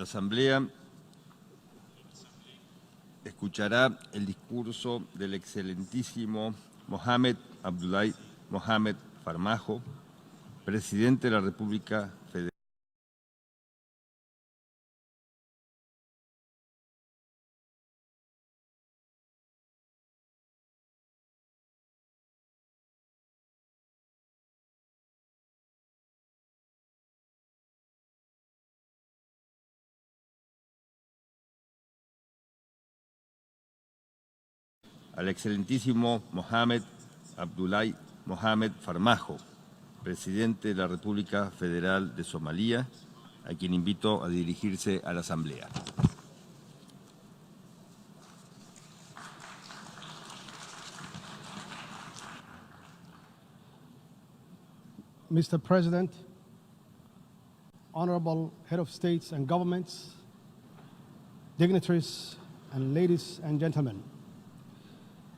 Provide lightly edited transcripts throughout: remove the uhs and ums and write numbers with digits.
La Asamblea escuchará el discurso del excelentísimo Cabdulhi Mohamed Farmaajo, presidente de la República Federal. Al excelentísimo Cabdulhi Mohamed Farmaajo, presidente de la República Federal de Somalia, a quien invito a dirigirse a la Asamblea. Mr. President, honorable head of states and governments, dignitaries, and ladies and gentlemen,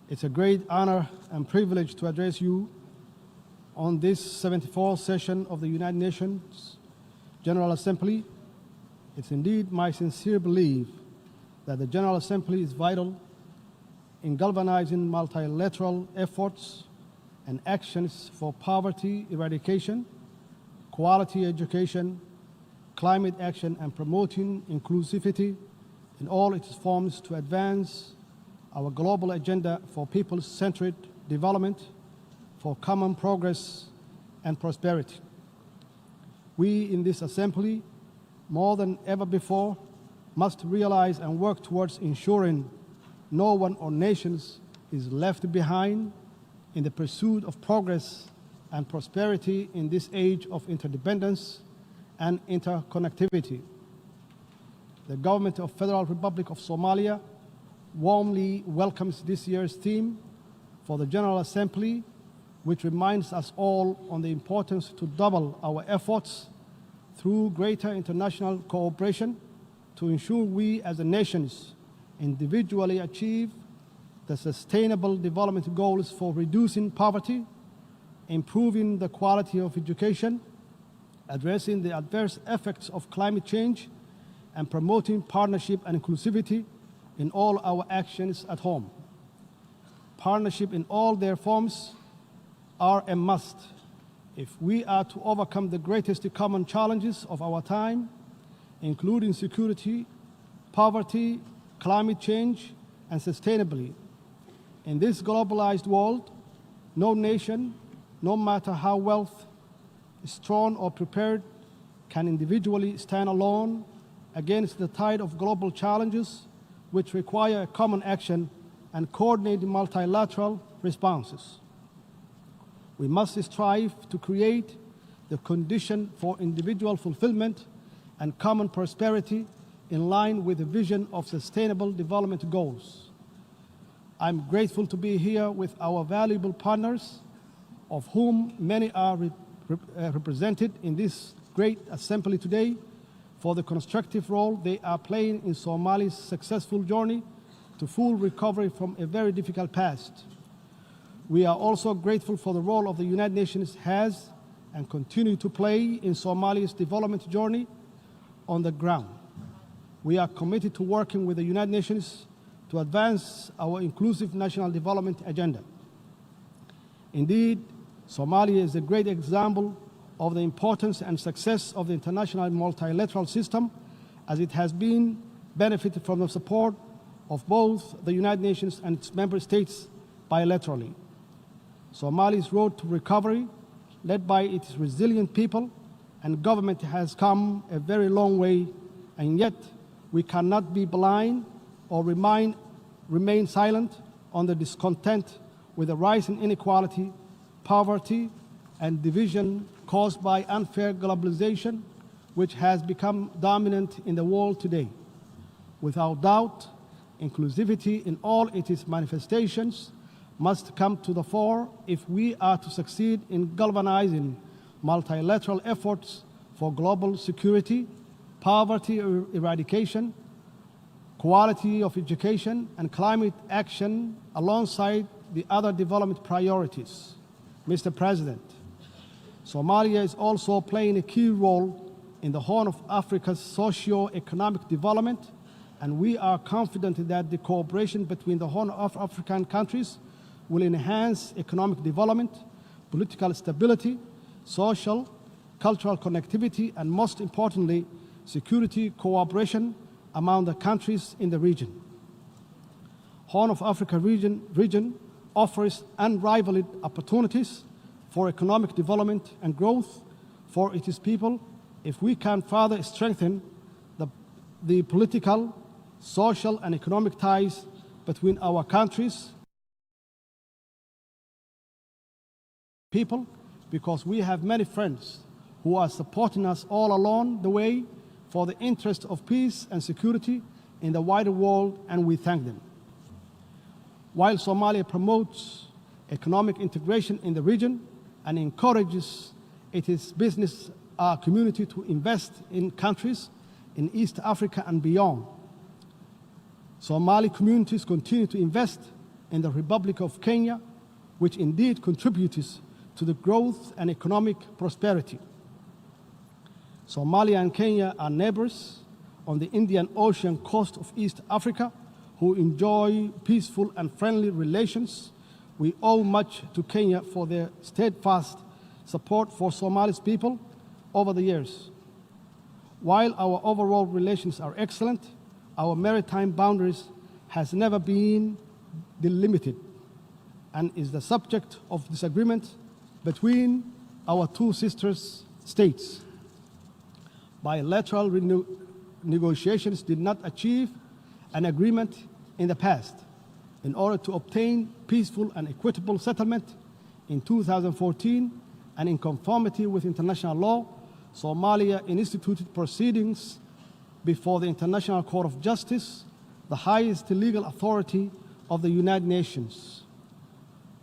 it's a great honor and privilege to address you on this 74th session of the United Nations General Assembly. It's indeed my sincere belief that the General Assembly is vital in galvanizing multilateral efforts and actions for poverty eradication, quality education, climate action, and promoting inclusivity in all its forms to advance our global agenda for people-centered development, for common progress and prosperity. We in this assembly, more than ever before, must realize and work towards ensuring no one or nations is left behind in the pursuit of progress and prosperity in this age of interdependence and interconnectivity. The government of Federal Republic of Somalia warmly welcomes this year's theme for the General Assembly, which reminds us all on the importance to double our efforts through greater international cooperation to ensure we as a nations individually achieve the sustainable development goals for reducing poverty, improving the quality of education, addressing the adverse effects of climate change, and promoting partnership and inclusivity in all our actions at home. Partnership in all their forms are a must if we are to overcome the greatest common challenges of our time, including security, poverty, climate change, and sustainability. In this globalized world, no nation, no matter how strong or prepared, can individually stand alone against the tide of global challenges which require common action and coordinated multilateral responses. We must strive to create the condition for individual fulfillment and common prosperity in line with the vision of Sustainable Development Goals. I'm grateful to be here with our valuable partners, of whom many are represented in this great assembly today, for the constructive role they are playing in Somalia's successful journey to full recovery from a very difficult past. We are also grateful for the role of the United Nations has and continue to play in Somalia's development journey on the ground. We are committed to working with the United Nations to advance our inclusive national development agenda. Indeed, Somalia is a great example of the importance and success of the international multilateral system, as it has been benefited from the support of both the United Nations and its member states bilaterally. Somalia's road to recovery, led by its resilient people and government, has come a very long way, and yet we cannot be blind or remain silent on the discontent with the rising inequality, poverty, and division caused by unfair globalization, which has become dominant in the world today. Without doubt, inclusivity in all its manifestations must come to the fore if we are to succeed in galvanizing multilateral efforts for global security, poverty eradication, quality of education, and climate action alongside the other development priorities. Mr. President, Somalia is also playing a key role in the Horn of Africa's socio-economic development, and we are confident that the cooperation between the Horn of African countries will enhance economic development, political stability, social, cultural connectivity, and most importantly, security cooperation among the countries in the region. Horn of Africa region offers unrivaled opportunities for economic development and growth for its people if we can further strengthen the political, social, and economic ties between our countries, people, because we have many friends who are supporting us all along the way for the interest of peace and security in the wider world, and we thank them. While Somalia promotes economic integration in the region and encourages its business community to invest in countries in East Africa and beyond, Somali communities continue to invest in the Republic of Kenya, which indeed contributes to the growth and economic prosperity. Somalia and Kenya are neighbors on the Indian Ocean coast of East Africa who enjoy peaceful and friendly relations. We owe much to Kenya for their steadfast support for Somali's people over the years. While our overall relations are excellent, our maritime boundaries has never been delimited and is the subject of disagreement between our two sister states. Bilateral negotiations did not achieve an agreement in the past. In order to obtain peaceful and equitable settlement in 2014 and in conformity with international law, Somalia instituted proceedings before the International Court of Justice, the highest legal authority of the United Nations.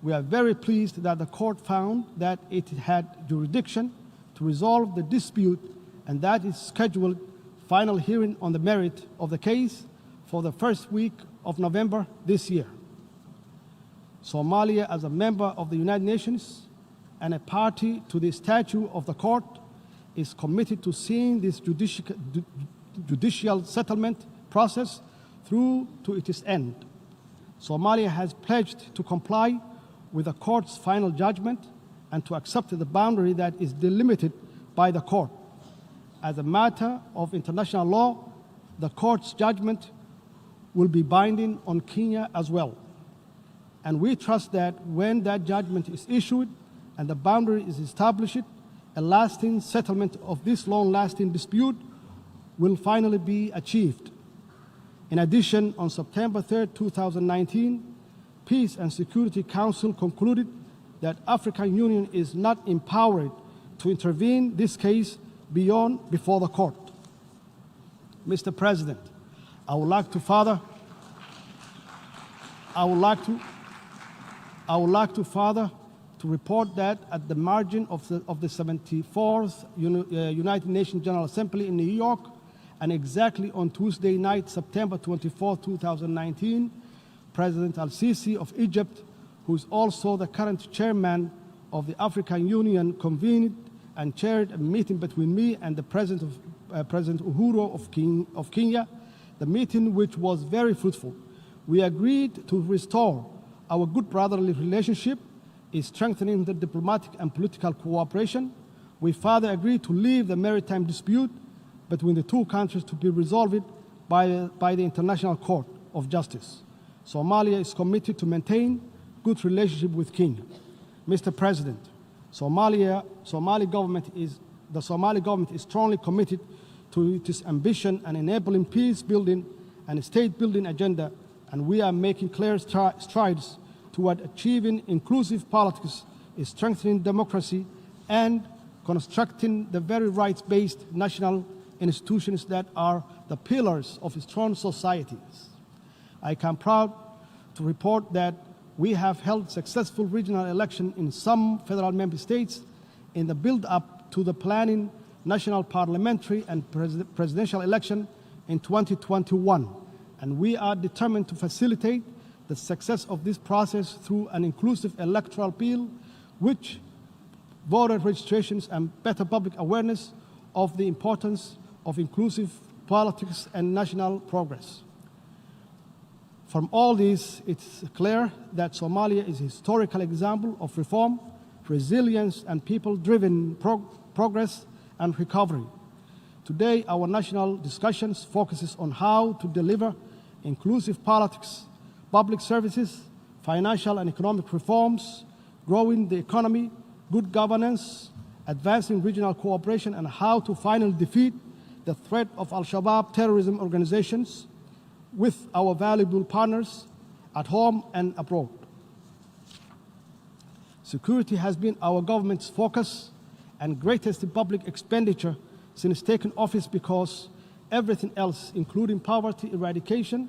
We are very pleased that the court found that it had jurisdiction to resolve the dispute and that it scheduled final hearing on the merit of the case for the first week of November this year. Somalia, as a member of the United Nations and a party to the statute of the court, is committed to seeing this judicial settlement process through to its end. Somalia has pledged to comply with the court's final judgment and to accept the boundary that is delimited by the court. As a matter of international law, the court's judgment will be binding on Kenya as well. And we trust that when that judgment is issued and the boundary is established, a lasting settlement of this long-lasting dispute will finally be achieved. In addition, on September 3, 2019, Peace and Security Council concluded that African Union is not empowered to intervene this case before the court. Mr. President, I would like to report that at the margin of the 74th United Nations General Assembly in New York, and exactly on Tuesday night, September 24, 2019, President Al-Sisi of Egypt, who is also the current chairman of the African Union, convened and chaired a meeting between me and the President Uhuru of Kenya, the meeting which was very fruitful. We agreed to restore our good brotherly relationship, is strengthening the diplomatic and political cooperation. We further agreed to leave the maritime dispute between the two countries to be resolved by the International Court of Justice. Somalia is committed to maintain good relationship with Kenya. Mr. President, the Somali government is strongly committed to its ambition and enabling peace building and state building agenda, and we are making clear strides toward achieving inclusive politics, strengthening democracy, and constructing the very rights-based national institutions that are the pillars of strong societies. I am proud to report that we have held successful regional elections in some federal member states in the build-up to the planning national parliamentary and presidential election in 2021, and we are determined to facilitate the success of this process through an inclusive electoral bill, which voter registrations and better public awareness of the importance of inclusive politics and national progress. From all this, it's clear that Somalia is a historical example of reform, resilience, and people-driven progress and recovery. Today, our national discussions focuses on how to deliver inclusive politics, public services, financial and economic reforms, growing the economy, good governance, advancing regional cooperation, and how to finally defeat the threat of Al-Shabaab terrorism organizations with our valuable partners at home and abroad. Security has been our government's focus and greatest public expenditure since taking office because everything else, including poverty eradication,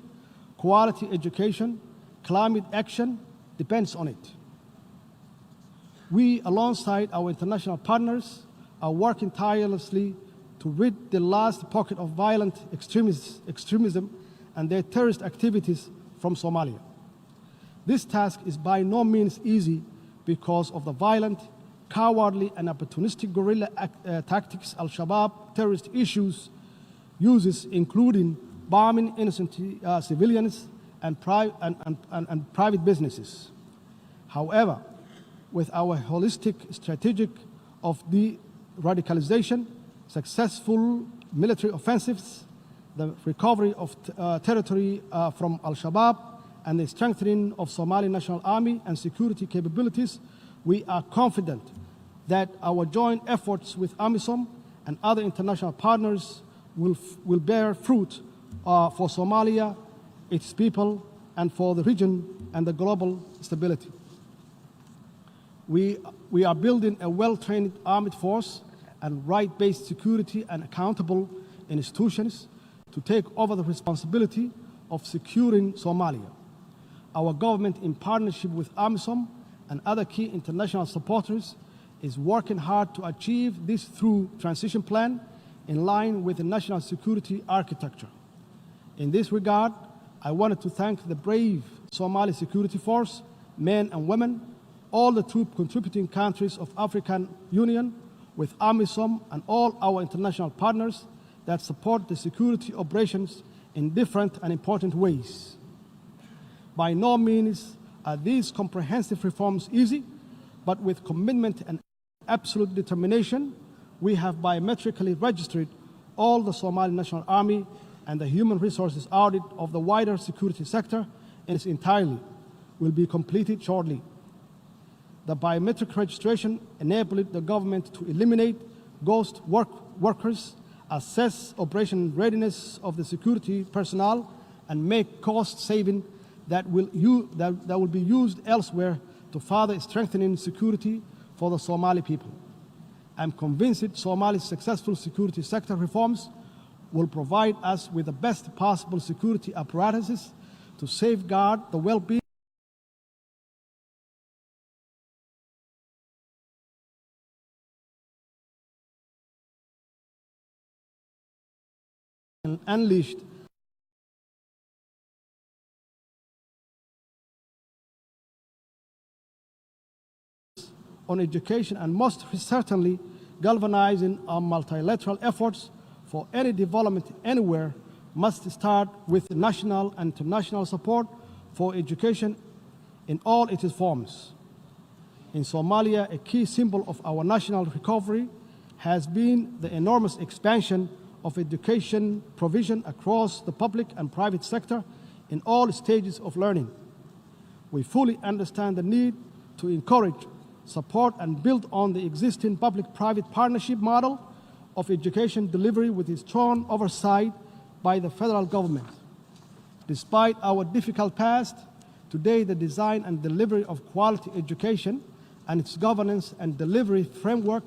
quality education, climate action, depends on it. We, alongside our international partners, are working tirelessly to rid the last pocket of violent extremism and their terrorist activities from Somalia. This task is by no means easy because of the violent, cowardly, and opportunistic guerrilla tactics Al-Shabaab terrorist uses, including bombing innocent civilians and private businesses. However, with our holistic strategy of de-radicalization, successful military offensives, the recovery of territory from Al-Shabaab, and the strengthening of Somali National Army and security capabilities, we are confident that our joint efforts with AMISOM and other international partners will bear fruit for Somalia, its people, and for the region and the global stability. We are building a well-trained armed force and right-based security and accountable institutions to take over the responsibility of securing Somalia. Our government, in partnership with AMISOM and other key international supporters, is working hard to achieve this through transition plan in line with the national security architecture. In this regard, I wanted to thank the brave Somali security force, men and women, all the troop contributing countries of African Union, with AMISOM and all our international partners that support the security operations in different and important ways. By no means are these comprehensive reforms easy, but with commitment and absolute determination, we have biometrically registered all the Somali National Army and the human resources audit of the wider security sector in its entirety will be completed shortly. The biometric registration enabled the government to eliminate ghost workers, assess operation readiness of the security personnel, and make cost saving that will be used elsewhere to further strengthening security for the Somali people. I'm convinced Somalia's successful security sector reforms will provide us with the best possible security apparatuses to safeguard the well-being and unleashed on education, and most certainly galvanizing our multilateral efforts for any development anywhere must start with national and international support for education in all its forms. In Somalia, a key symbol of our national recovery has been the enormous expansion of education provision across the public and private sector in all stages of learning. We fully understand the need to encourage, support, and build on the existing public-private partnership model of education delivery with its strong oversight by the federal government. Despite our difficult past, today the design and delivery of quality education and its governance and delivery framework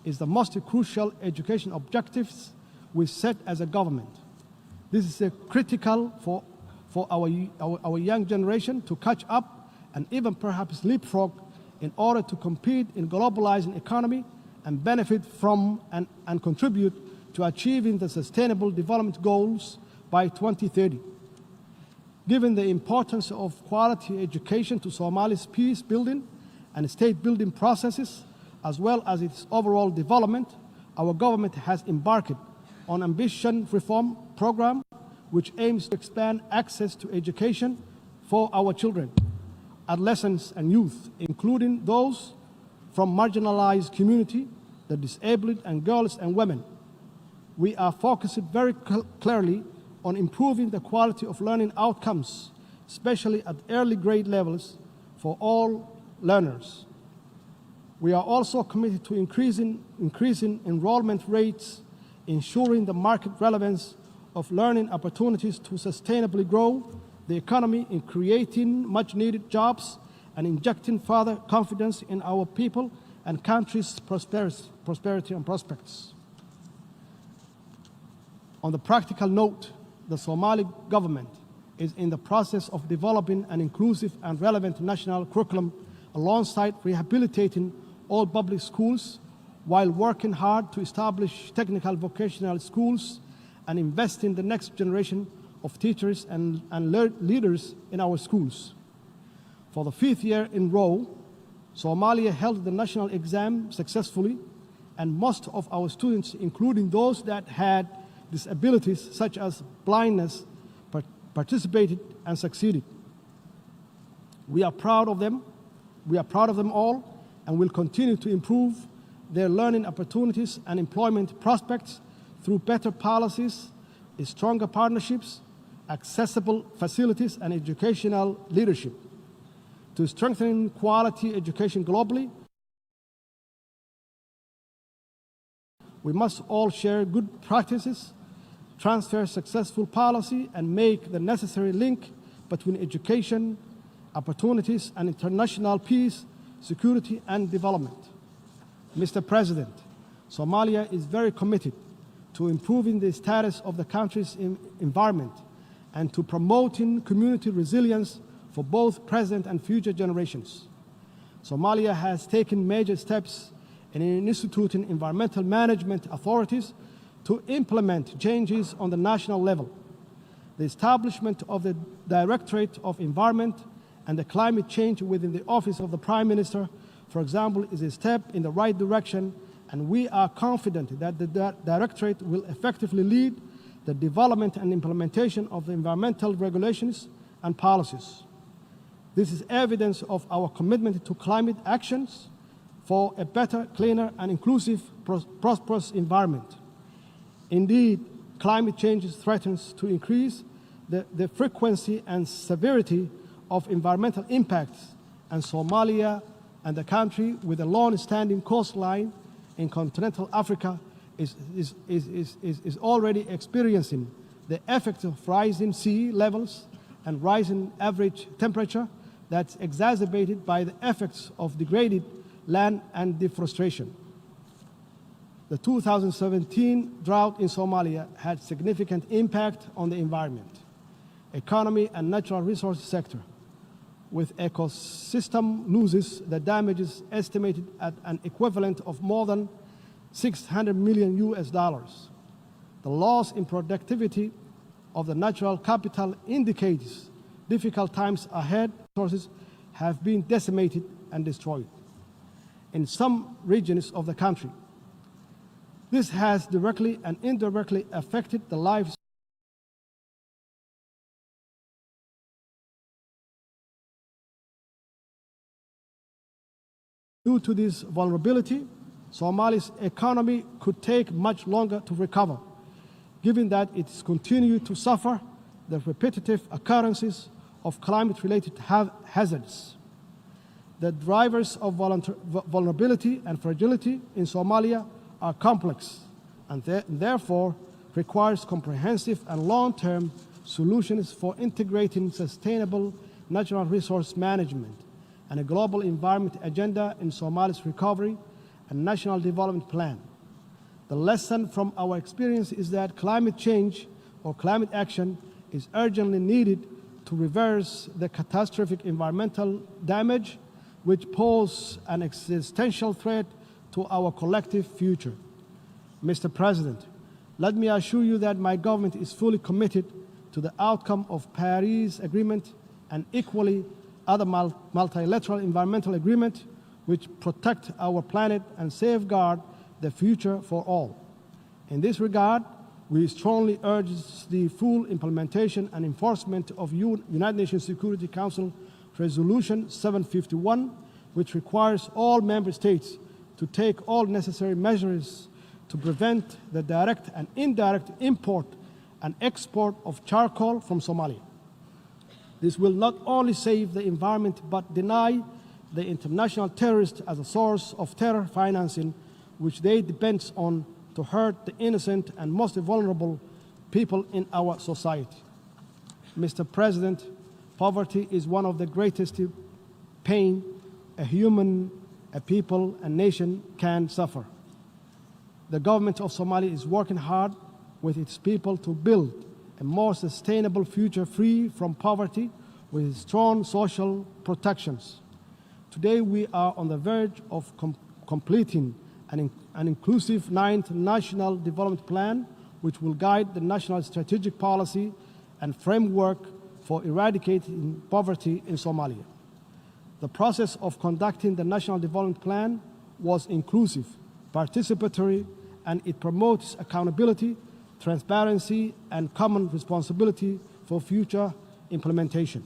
is the most crucial education objectives we set as a government. This is critical for our young generation to catch up and even perhaps leapfrog in order to compete in globalizing economy and benefit from and contribute to achieving the Sustainable Development Goals by 2030. Given the importance of quality education to Somalia's peace building and state building processes, as well as its overall development, our government has embarked on an ambitious reform program which aims to expand access to education for our children, adolescents, and youth, including those from marginalized communities, the disabled, and girls and women. We are focused very clearly on improving the quality of learning outcomes, especially at early grade levels for all learners. We are also committed to increasing enrollment rates, ensuring the market relevance of learning opportunities to sustainably grow the economy in creating much-needed jobs and injecting further confidence in our people and country's prosperity and prospects. On the practical note, the Somali government is in the process of developing an inclusive and relevant national curriculum alongside rehabilitating all public schools while working hard to establish technical vocational schools and invest in the next generation of teachers and leaders in our schools. For the 5th year in a row, Somalia held the national exam successfully, and most of our students, including those that had disabilities such as blindness, participated and succeeded. We are proud of them. We are proud of them all, and will continue to improve their learning opportunities and employment prospects through better policies, stronger partnerships, accessible facilities, and educational leadership. To strengthen quality education globally, we must all share good practices, transfer successful policy, and make the necessary link between education, opportunities, and international peace, security, and development. Mr. President, Somalia is very committed to improving the status of the country's environment and to promoting community resilience for both present and future generations. Somalia has taken major steps in instituting environmental management authorities to implement changes on the national level. The establishment of the Directorate of Environment and the Climate Change within the Office of the Prime Minister, for example, is a step in the right direction, and we are confident that the Directorate will effectively lead the development and implementation of the environmental regulations and policies. This is evidence of our commitment to climate actions for a better, cleaner, and inclusive, prosperous environment. Indeed, climate change threatens to increase the frequency and severity of environmental impacts, and Somalia and the country with a long-standing coastline in continental Africa is already experiencing the effects of rising sea levels and rising average temperature that's exacerbated by the effects of degraded land and deforestation. The 2017 drought in Somalia had significant impact on the environment, economy, and natural resources sector, with ecosystem losses that damages estimated at an equivalent of more than $600 million US. The loss in productivity of the natural capital indicates difficult times ahead. Resources have been decimated and destroyed in some regions of the country. This has directly and indirectly affected the lives Due to this vulnerability, Somalia's economy could take much longer to recover, given that it's continued to suffer the repetitive occurrences of climate-related hazards. The drivers of vulnerability and fragility in Somalia are complex and therefore requires comprehensive and long-term solutions for integrating sustainable natural resource management and a global environment agenda in Somalia's recovery and national development plan. The lesson from our experience is that climate change or climate action is urgently needed to reverse the catastrophic environmental damage which pose an existential threat to our collective future. Mr. President, let me assure you that my government is fully committed to the outcome of Paris Agreement and equally other multilateral environmental agreements which protect our planet and safeguard the future for all. In this regard, we strongly urge the full implementation and enforcement of United Nations Security Council Resolution 751, which requires all member states to take all necessary measures to prevent the direct and indirect import and export of charcoal from Somalia. This will not only save the environment but deny the international terrorists as a source of terror financing, which they depend on to hurt the innocent and most vulnerable people in our society. Mr. President, poverty is one of the greatest pain a human, a people, a nation can suffer. The government of Somalia is working hard with its people to build a more sustainable future free from poverty with strong social protections. Today we are on the verge of completing an inclusive 9th National Development Plan, which will guide the national strategic policy and framework for eradicating poverty in Somalia. The process of conducting the National Development Plan was inclusive, participatory, and it promotes accountability, transparency, and common responsibility for future implementation.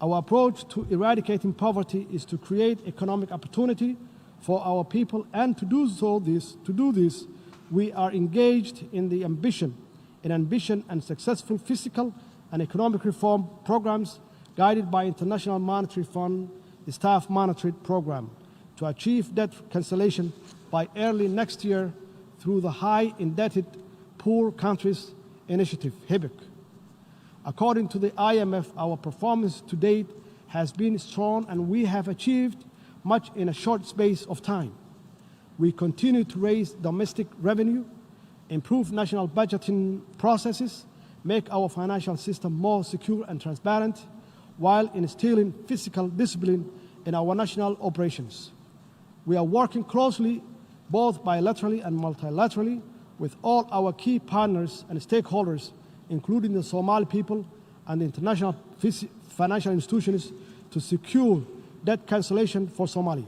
Our approach to eradicating poverty is to create economic opportunity for our people, and to do this, we are engaged in ambitious and successful fiscal and economic reform programs guided by International Monetary Fund Staff Monitoring Program to achieve debt cancellation by early next year through the High Indebted Poor Countries Initiative, HIBIC. According to the IMF, our performance to date has been strong and we have achieved much in a short space of time. We continue to raise domestic revenue, improve national budgeting processes, make our financial system more secure and transparent, while instilling fiscal discipline in our national operations. We are working closely, both bilaterally and multilaterally, with all our key partners and stakeholders, including the Somali people and the international financial institutions, to secure debt cancellation for Somalia.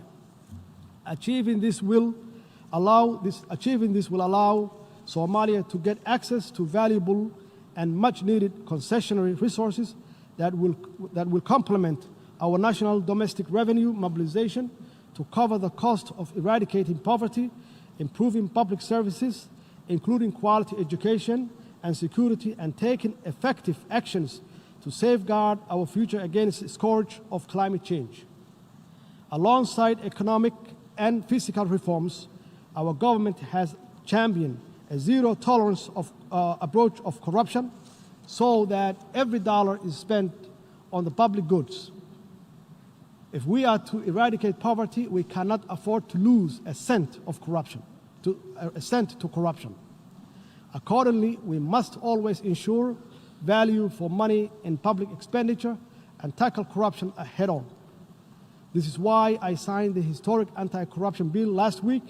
Achieving this will allow Somalia to get access to valuable and much-needed concessionary resources that will complement our national domestic revenue mobilization to cover the cost of eradicating poverty, improving public services, including quality education and security, and taking effective actions to safeguard our future against the scourge of climate change. Alongside economic and fiscal reforms, our government has championed a zero-tolerance approach of corruption so that every dollar is spent on the public goods. If we are to eradicate poverty, we cannot afford to lose a cent to corruption. Accordingly, we must always ensure value for money in public expenditure and tackle corruption head-on. This is why I signed the historic anti-corruption bill last week,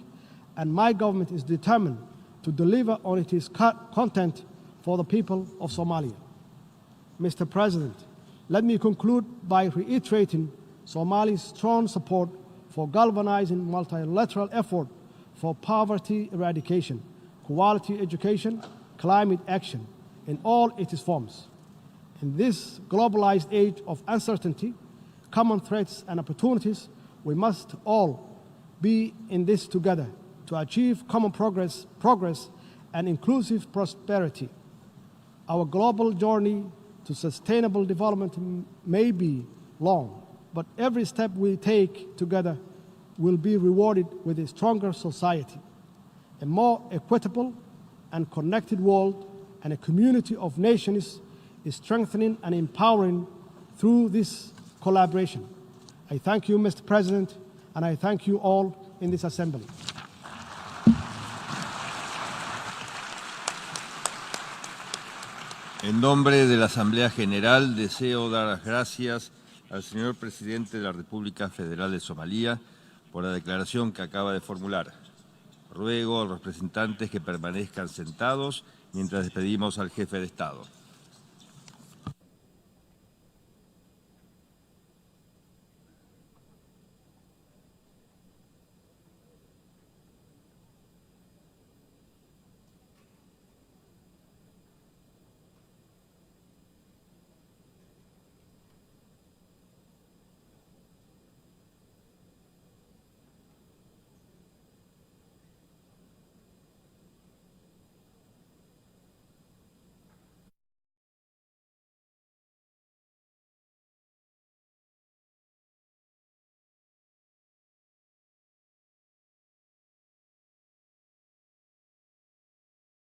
and my government is determined to deliver on its content for the people of Somalia. Mr. President, let me conclude by reiterating Somalia's strong support for galvanizing multilateral effort for poverty eradication, quality education, climate action in all its forms. In this globalized age of uncertainty, common threats and opportunities, we must all be in this together to achieve common progress and inclusive prosperity. Our global journey to sustainable development may be long, but every step we take together will be rewarded with a stronger society, a more equitable and connected world, and a community of nations is strengthening and empowering through this collaboration. I thank you, Mr. President, and I thank you all in this assembly. En nombre de la Asamblea General, deseo dar las gracias al señor Presidente de la República Federal de Somalia por la declaración que acaba de formular. Ruego a los representantes que permanezcan sentados mientras despedimos al jefe de Estado.